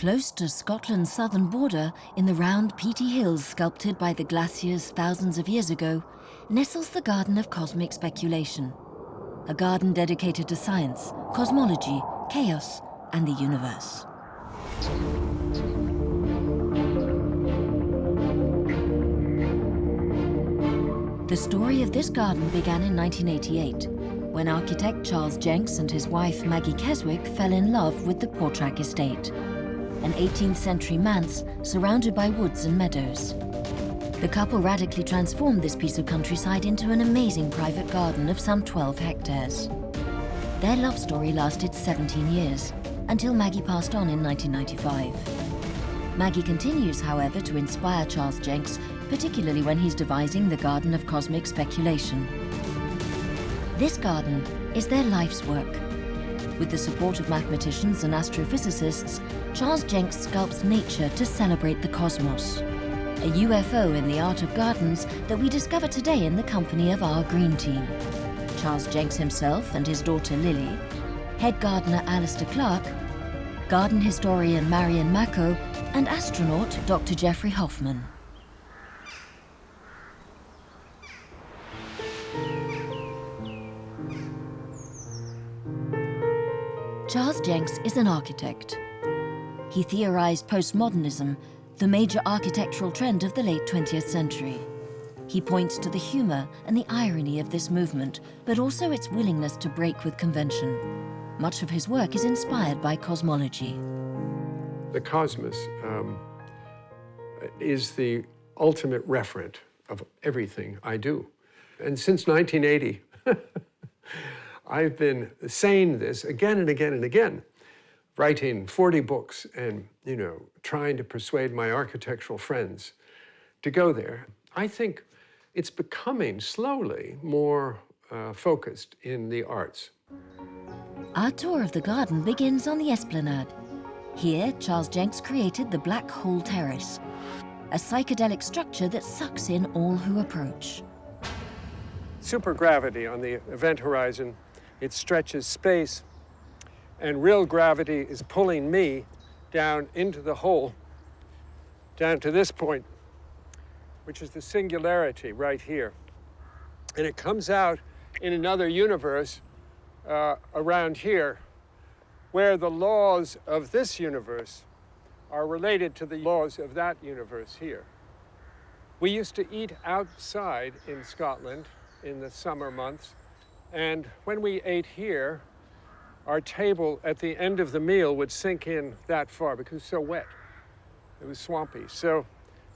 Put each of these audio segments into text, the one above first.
Close to Scotland's southern border, in the round peaty hills sculpted by the glaciers thousands of years ago, nestles the Garden of Cosmic Speculation, a garden dedicated to science, cosmology, chaos, and the universe. The story of this garden began in 1988, when architect Charles Jencks and his wife Maggie Keswick fell in love with the Portrack estate, an 18th century manse surrounded by woods and meadows. The couple radically transformed this piece of countryside into an amazing private garden of some 12 hectares. Their love story lasted 17 years, until Maggie passed on in 1995. Maggie continues, however, to inspire Charles Jencks, particularly when he's devising the Garden of Cosmic Speculation. This garden is their life's work. With the support of mathematicians and astrophysicists, Charles Jencks sculpts nature to celebrate the cosmos, a UFO in the art of gardens that we discover today in the company of our green team. Charles Jencks himself and his daughter Lily, head gardener Alistair Clark, garden historian Marion Mako, and astronaut Dr. Jeffrey Hoffman. Charles Jencks is an architect. He theorized postmodernism, the major architectural trend of the late 20th century. He points to the humor and the irony of this movement, but also its willingness to break with convention. Much of his work is inspired by cosmology. The cosmos is the ultimate referent of everything I do. And since 1980, I've been saying this again and again and again, writing 40 books and, trying to persuade my architectural friends to go there. I think it's becoming slowly more focused in the arts. Our tour of the garden begins on the Esplanade. Here, Charles Jencks created the Black Hole Terrace, a psychedelic structure that sucks in all who approach. Supergravity on the event horizon, it stretches space, and real gravity is pulling me down into the hole, down to this point, which is the singularity right here. And it comes out in another universe around here, where the laws of this universe are related to the laws of that universe here. We used to eat outside in Scotland in the summer months, and when we ate here, our table at the end of the meal would sink in that far because it was so wet. It was swampy. So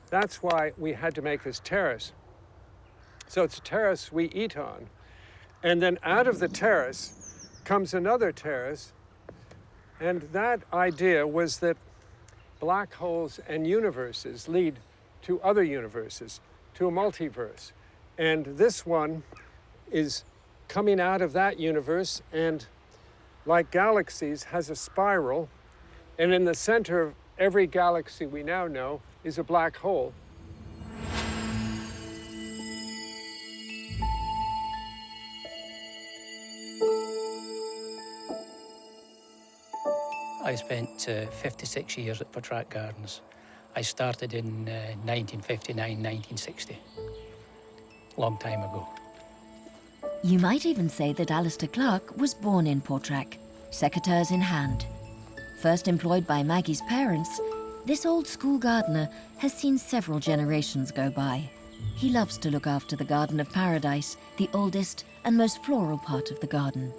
that's why we had to make this terrace. So it's a terrace we eat on. And then out of the terrace comes another terrace. And that idea was that black holes and universes lead to other universes, to a multiverse. And this one is coming out of that universe and, like galaxies, has a spiral. And in the center of every galaxy we now know is a black hole. I spent 56 years at Portrack Gardens. I started in 1959, 1960. Long time ago. You might even say that Alistair Clark was born in Portrack, secateurs in hand. First employed by Maggie's parents, this old-school gardener has seen several generations go by. He loves to look after the Garden of Paradise, the oldest and most floral part of the garden.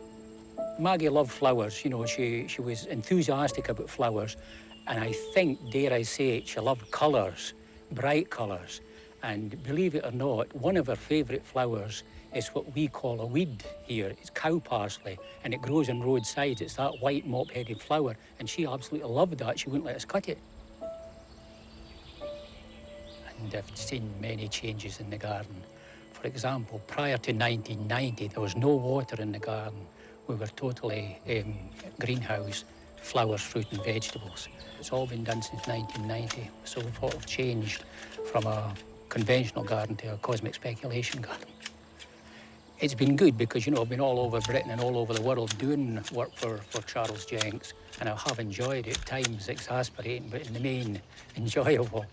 Maggie loved flowers, she was enthusiastic about flowers, and I think, dare I say it, she loved colours, bright colours. And believe it or not, one of her favourite flowers is what we call a weed here. It's cow parsley, and it grows on roadsides. It's that white mop-headed flower, and she absolutely loved that. She wouldn't let us cut it. And I've seen many changes in the garden. For example, prior to 1990, there was no water in the garden. We were totally greenhouse, flowers, fruit and vegetables. It's all been done since 1990, so we've sort of changed from a conventional garden to a cosmic speculation garden. It's been good because, you know, I've been all over Britain and all over the world doing work for Charles Jencks, and I have enjoyed it, at times exasperating, but in the main, enjoyable.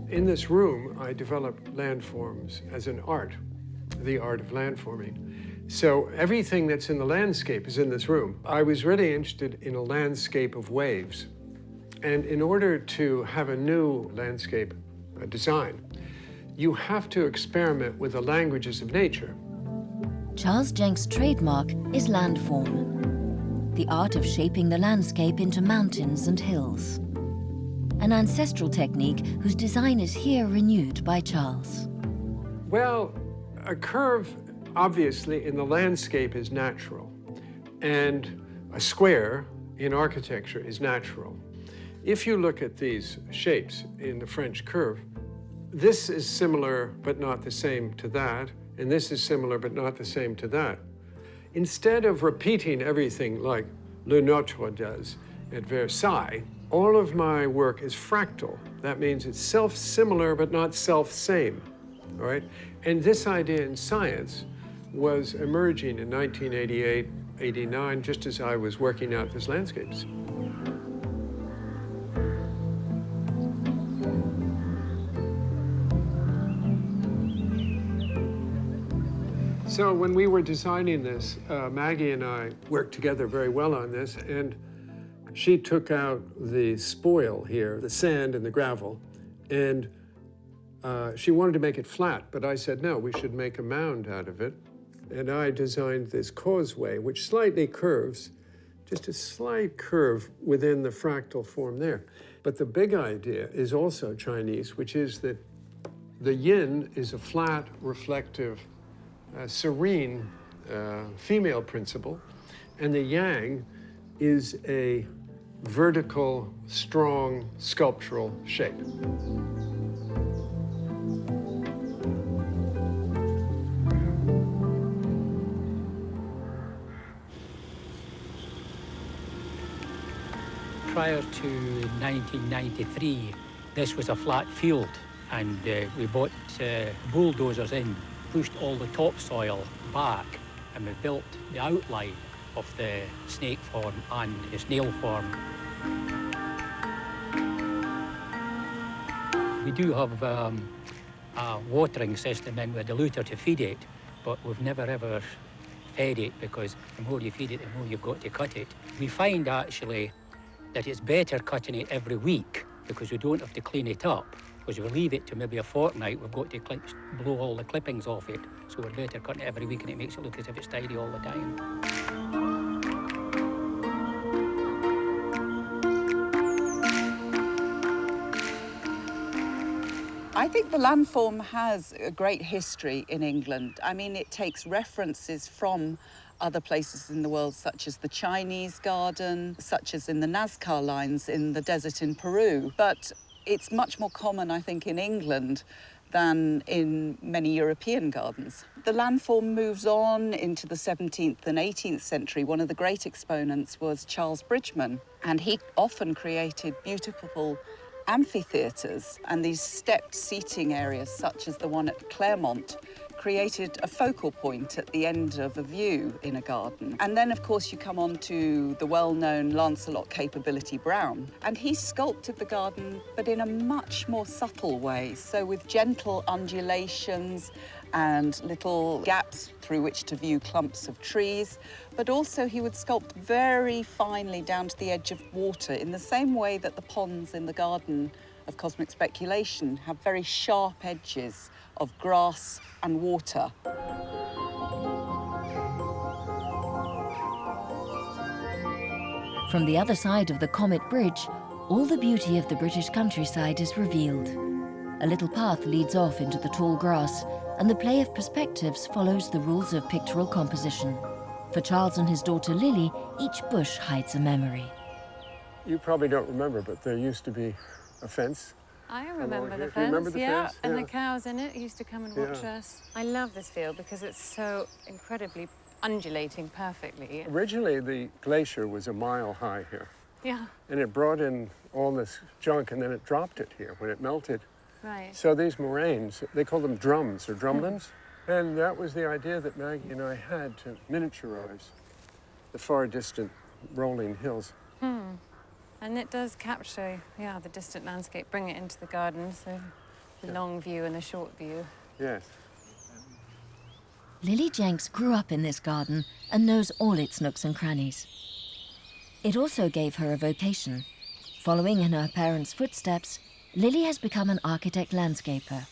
In this room, I developed landforms as an art, the art of landforming. So everything that's in the landscape is in this room. I was really interested in a landscape of waves. And in order to have a new landscape design, you have to experiment with the languages of nature. Charles Jencks' trademark is landform, the art of shaping the landscape into mountains and hills. An ancestral technique whose design is here renewed by Charles. Well, a curve, obviously, in the landscape is natural, and a square in architecture is natural. If you look at these shapes in the French curve, this is similar but not the same to that, and this is similar but not the same to that. Instead of repeating everything like Le Notre does at Versailles, all of my work is fractal. That means it's self-similar but not self-same, all right? And this idea in science was emerging in 1988, 89, just as I was working out these landscapes. So when we were designing this, Maggie and I worked together very well on this, and she took out the spoil here, the sand and the gravel, and she wanted to make it flat, but I said, no, we should make a mound out of it. And I designed this causeway, which slightly curves, just a slight curve within the fractal form there. But the big idea is also Chinese, which is that the yin is a flat, reflective, serene female principle, and the yang is a vertical, strong, sculptural shape. Prior to 1993, this was a flat field, and we bought bulldozers in, pushed all the topsoil back, and we built the outline of the snake form and the snail form. We do have a watering system in with a diluter to feed it, but we've never ever fed it because the more you feed it, the more you've got to cut it. We find actually that it's better cutting it every week because we don't have to clean it up. Because if we leave it to maybe a fortnight, we've got to blow all the clippings off it. So we're better cutting it every week, and it makes it look as if it's tidy all the time. I think the landform has a great history in England. I mean, it takes references from other places in the world, such as the Chinese garden, such as in the Nazca lines in the desert in Peru. But it's much more common, I think, in England than in many European gardens. The landform moves on into the 17th and 18th century. One of the great exponents was Charles Bridgman, and he often created beautiful amphitheatres, and these stepped seating areas, such as the one at Claremont, created a focal point at the end of a view in a garden. And then, of course, you come on to the well-known Lancelot Capability Brown, and he sculpted the garden, but in a much more subtle way, so with gentle undulations and little gaps through which to view clumps of trees, but also he would sculpt very finely down to the edge of water in the same way that the ponds in the garden of Cosmic Speculation have very sharp edges of grass and water. From the other side of the Comet Bridge, all the beauty of the British countryside is revealed. A little path leads off into the tall grass, and the play of perspectives follows the rules of pictorial composition. For Charles and his daughter Lily, each bush hides a memory. You probably don't remember, but there used to be a fence. I remember the You fence, remember the yeah, fence? and Yeah. the cows in it used to come and watch Yeah. us. I love this field because it's so incredibly undulating perfectly. Originally, the glacier was a mile high here, Yeah. and it brought in all this junk, and then it dropped it here when it melted. Right. So these moraines, they call them drums or drumlins. And that was the idea that Maggie and I had to miniaturize the far distant rolling hills. And it does capture, yeah, the distant landscape, bring it into the garden, so the long view and the short view. Yes. Lily Jencks grew up in this garden and knows all its nooks and crannies. It also gave her a vocation. Following in her parents' footsteps, Lily has become an architect landscaper.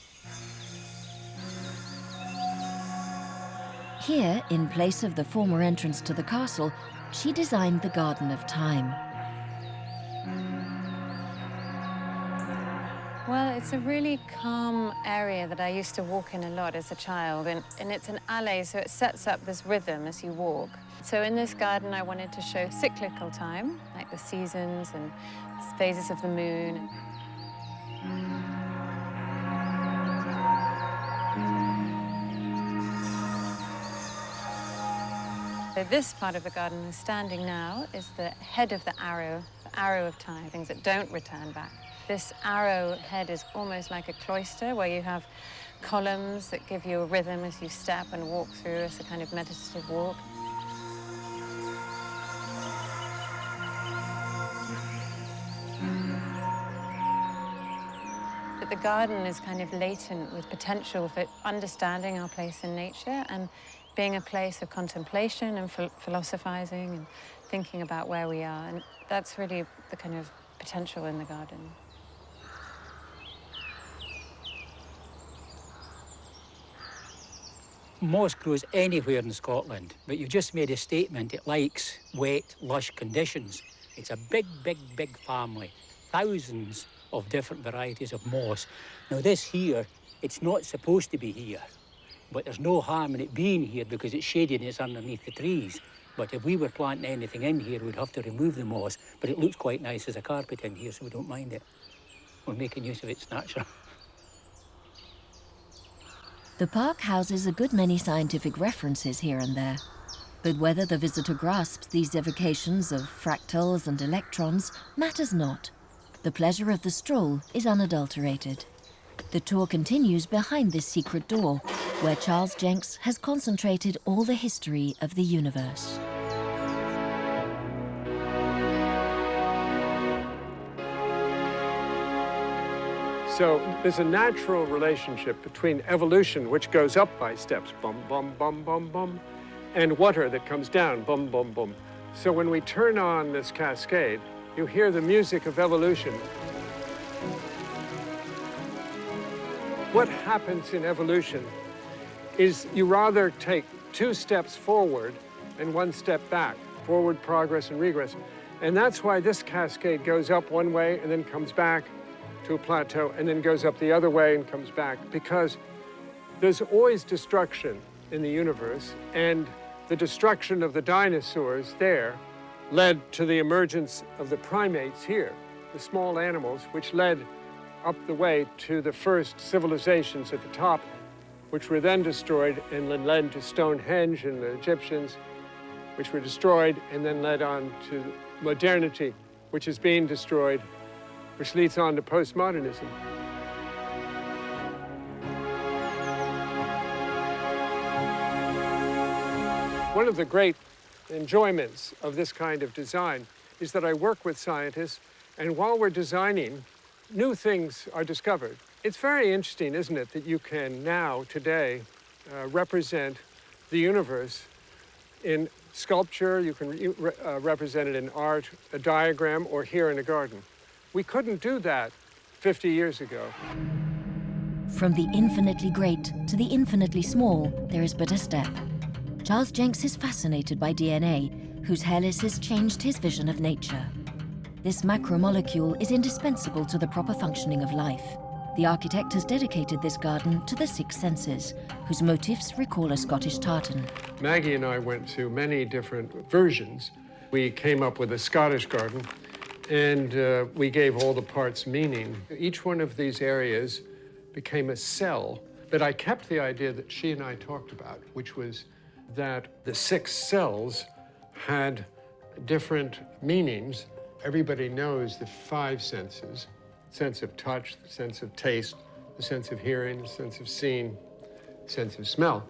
Here, in place of the former entrance to the castle, she designed the Garden of Time. Well, it's a really calm area that I used to walk in a lot as a child, and it's an alley, so it sets up this rhythm as you walk. So in this garden, I wanted to show cyclical time, like the seasons and phases of the moon. So this part of the garden is standing now is the head of the arrow of time, things that don't return back. This arrow head is almost like a cloister where you have columns that give you a rhythm as you step and walk through. It's a kind of meditative walk. But the garden is kind of latent with potential for understanding our place in nature and being a place of contemplation and philosophizing and thinking about where we are. And that's really the kind of potential in the garden. Moss grows anywhere in Scotland, but you've just made a statement it likes wet, lush conditions. It's a big, big, big family. Thousands of different varieties of moss. Now this here, it's not supposed to be here, but there's no harm in it being here because it's shady and it's underneath the trees. But if we were planting anything in here, we'd have to remove the moss, but it looks quite nice as a carpet in here, so we don't mind it. We're making use of its nature. The park houses a good many scientific references here and there. But whether the visitor grasps these evocations of fractals and electrons matters not. The pleasure of the stroll is unadulterated. The tour continues behind this secret door, where Charles Jencks has concentrated all the history of the universe. So there's a natural relationship between evolution, which goes up by steps, bum, bum, bum, bum, bum, and water that comes down, bum, bum, bum. So when we turn on this cascade, you hear the music of evolution. What happens in evolution is you rather take 2 steps forward and 1 step back, forward progress and regress. And that's why this cascade goes up one way and then comes back to a plateau and then goes up the other way and comes back, because there's always destruction in the universe, and the destruction of the dinosaurs there led to the emergence of the primates here, the small animals, which led up the way to the first civilizations at the top, which were then destroyed and then led to Stonehenge and the Egyptians, which were destroyed and then led on to modernity, which is being destroyed, which leads on to postmodernism. One of the great enjoyments of this kind of design is that I work with scientists, and while we're designing, new things are discovered. It's very interesting, isn't it, that you can now, today, represent the universe in sculpture, you can represent it in art, a diagram, or here in a garden. We couldn't do that 50 years ago. From the infinitely great to the infinitely small, there is but a step. Charles Jencks is fascinated by DNA, whose helices changed his vision of nature. This macromolecule is indispensable to the proper functioning of life. The architect has dedicated this garden to the 6 senses, whose motifs recall a Scottish tartan. Maggie and I went through many different versions. We came up with a Scottish garden, and we gave all the parts meaning. Each one of these areas became a cell, but I kept the idea that she and I talked about, which was that the 6 cells had different meanings. Everybody knows the 5 senses: sense of touch, the sense of taste, the sense of hearing, the sense of seeing, the sense of smell.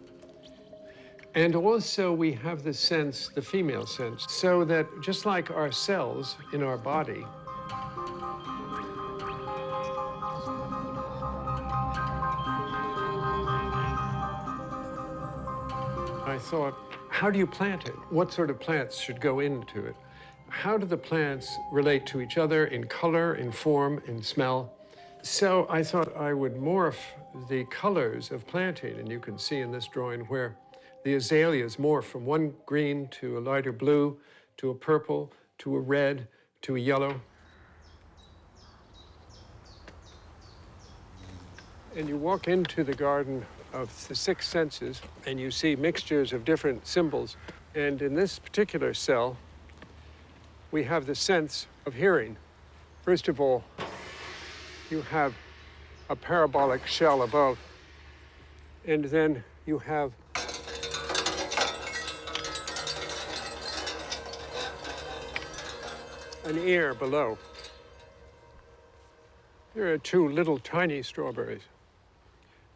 And also we have the sense, the female sense, so that just like our cells in our body, I thought, how do you plant it? What sort of plants should go into it? How do the plants relate to each other in color, in form, in smell? So I thought I would morph the colors of planting, and you can see in this drawing where the azaleas morph from one green to a lighter blue, to a purple, to a red, to a yellow. And you walk into the garden of the six senses, and you see mixtures of different symbols. And in this particular cell, we have the sense of hearing. First of all, you have a parabolic shell above, and then you have an ear below. There are two little tiny strawberries.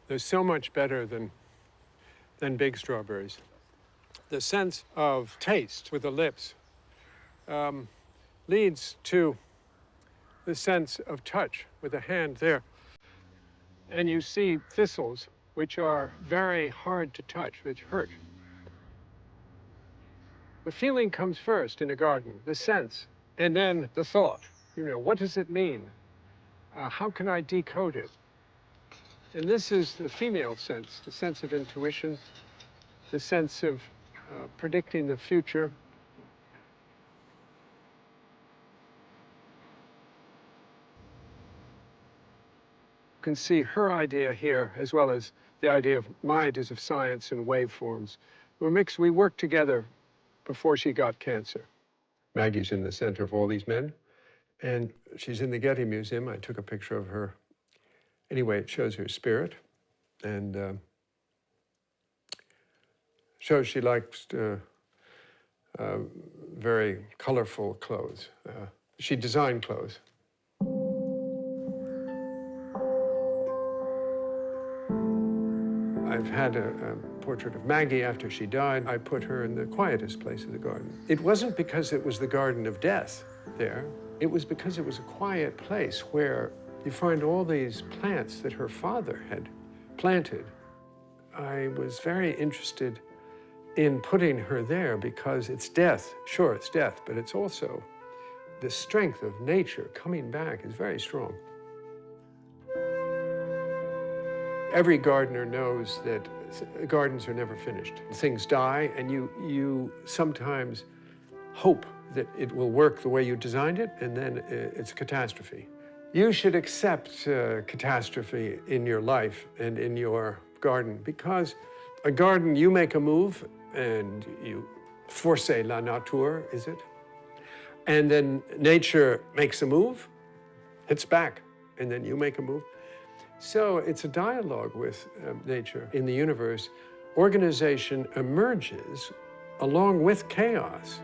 They're so much better than big strawberries. The sense of taste with the lips leads to the sense of touch with the hand there. And you see thistles, which are very hard to touch, which hurt. The feeling comes first in a garden, the sense, and then the thought. You know, what does it mean? How can I decode it? And this is the female sense, the sense of intuition, the sense of predicting the future. You can see her idea here, as well as the idea of my ideas of science and waveforms. We worked together before she got cancer. Maggie's in the center of all these men, and she's in the Getty Museum. I took a picture of her. Anyway, it shows her spirit, and shows she likes very colorful clothes. She designed clothes. I've had a portrait of Maggie after she died. I put her in the quietest place of the garden. It wasn't because it was the garden of death there. It was because it was a quiet place where you find all these plants that her father had planted. I was very interested in putting her there because it's death. Sure, it's death, but it's also the strength of nature coming back is very strong. Every gardener knows that gardens are never finished. Things die, and you sometimes hope that it will work the way you designed it, and then it's a catastrophe. You should accept catastrophe in your life and in your garden, because a garden, you make a move, and you force la nature, is it? And then nature makes a move, hits back, and then you make a move. So it's a dialogue with nature. In the universe, organization emerges along with chaos.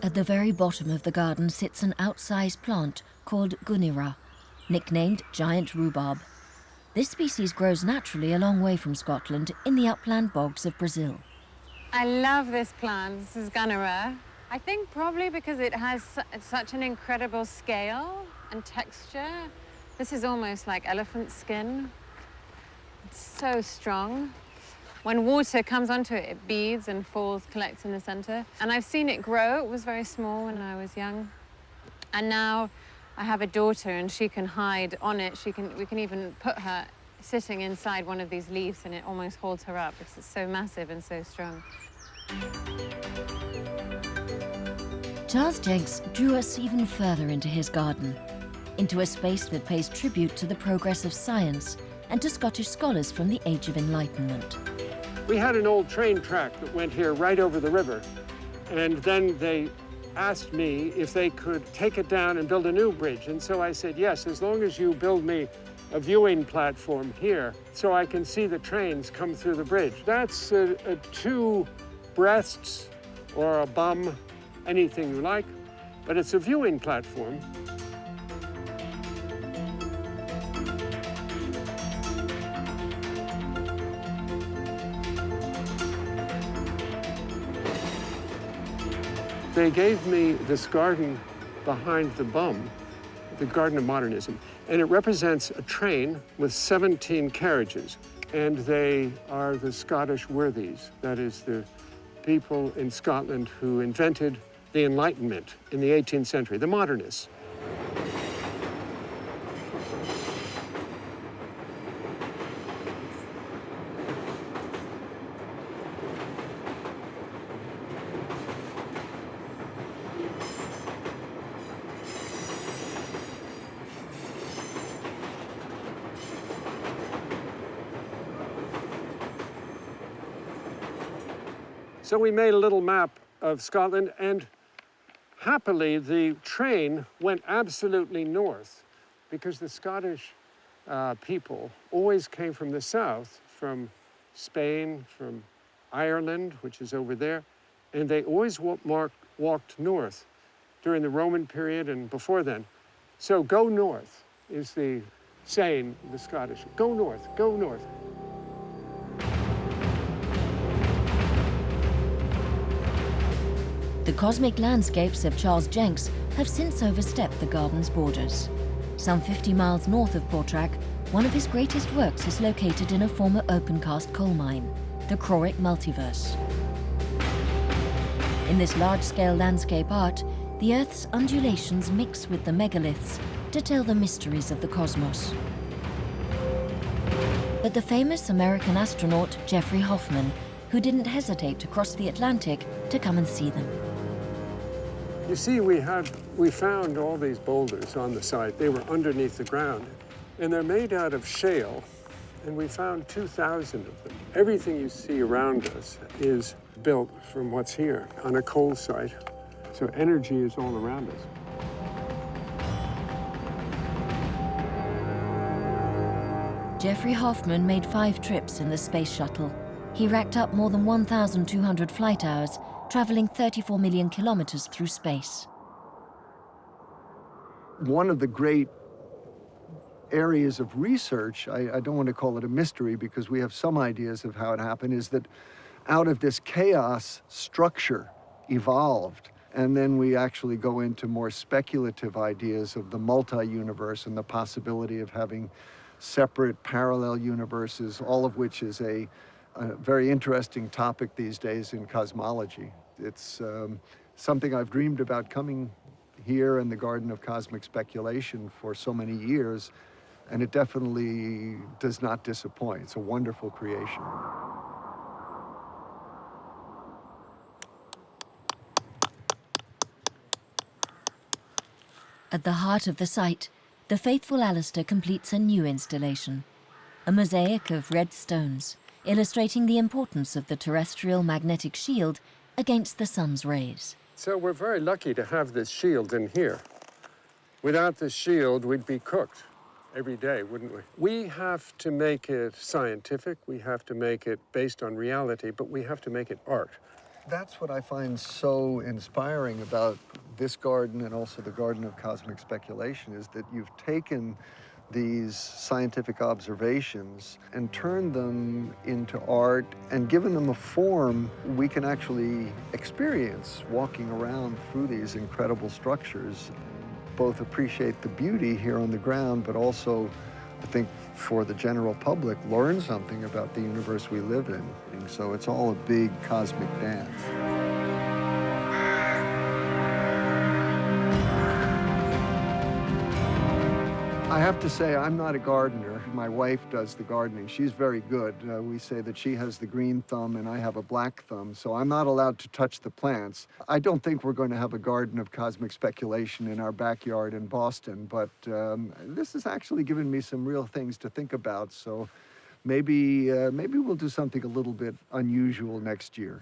At the very bottom of the garden sits an outsized plant called gunira, nicknamed giant rhubarb. This species grows naturally a long way from Scotland in the upland bogs of Brazil. I love this plant. This is gunira. I think probably because it has such an incredible scale and texture. This is almost like elephant skin. It's so strong. When water comes onto it, it beads and falls, collects in the center. And I've seen it grow. It was very small when I was young. And now I have a daughter and she can hide on it. We can even put her sitting inside one of these leaves and it almost holds her up because it's so massive and so strong. Charles Jencks drew us even further into his garden, into a space that pays tribute to the progress of science and to Scottish scholars from the Age of Enlightenment. We had an old train track that went here right over the river, and then they asked me if they could take it down and build a new bridge. And so I said, yes, as long as you build me a viewing platform here so I can see the trains come through the bridge. That's two breasts or a bum, anything you like. but it's a viewing platform. They gave me this garden behind the bum, the Garden of Modernism, and it represents a train with 17 carriages, and they are the Scottish worthies, that is, the people in Scotland who invented the Enlightenment in the 18th century, the modernists. So we made a little map of Scotland, and happily the train went absolutely north because the Scottish people always came from the south, from Spain, from Ireland, which is over there, and they always walked north during the Roman period and before then. So go north is the saying of the Scottish. Go north, go north. The cosmic landscapes of Charles Jencks have since overstepped the garden's borders. Some 50 miles north of Portrack, one of his greatest works is located in a former open-cast coal mine, the Croric Multiverse. In this large-scale landscape art, the Earth's undulations mix with the megaliths to tell the mysteries of the cosmos. But the famous American astronaut Jeffrey Hoffman, who didn't hesitate to cross the Atlantic to come and see them. You see, we found all these boulders on the site. They were underneath the ground, and they're made out of shale, and we found 2,000 of them. Everything you see around us is built from what's here on a coal site, so energy is all around us. Jeffrey Hoffman made 5 trips in the space shuttle. He racked up more than 1,200 flight hours, traveling 34 million kilometers through space. One of the great areas of research, I don't want to call it a mystery because we have some ideas of how it happened, is that out of this chaos, structure evolved. And then we actually go into more speculative ideas of the multi-universe and the possibility of having separate parallel universes, all of which is a very interesting topic these days in cosmology. It's something I've dreamed about coming here in the Garden of Cosmic Speculation for so many years, and it definitely does not disappoint. It's a wonderful creation. At the heart of the site, the faithful Alistair completes a new installation, a mosaic of red stones, illustrating the importance of the terrestrial magnetic shield against the sun's rays. So we're very lucky to have this shield in here. Without this shield, we'd be cooked every day, wouldn't we? We have to make it scientific, we have to make it based on reality, but we have to make it art. That's what I find so inspiring about this garden and also the Garden of Cosmic Speculation, is that you've taken these scientific observations and turned them into art and given them a form we can actually experience walking around through these incredible structures. Both appreciate the beauty here on the ground, but also, I think, for the general public, learn something about the universe we live in. And so it's all a big cosmic dance. I have to say, I'm not a gardener. My wife does the gardening. She's very good. We say that she has the green thumb and I have a black thumb, so I'm not allowed to touch the plants. I don't think we're going to have a Garden of Cosmic Speculation in our backyard in Boston, but this has actually given me some real things to think about, so maybe we'll do something a little bit unusual next year.